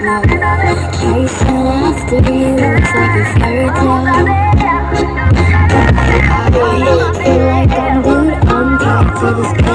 Chasing after you, it's like a fairy tale. I feel like I'm glued on tight to this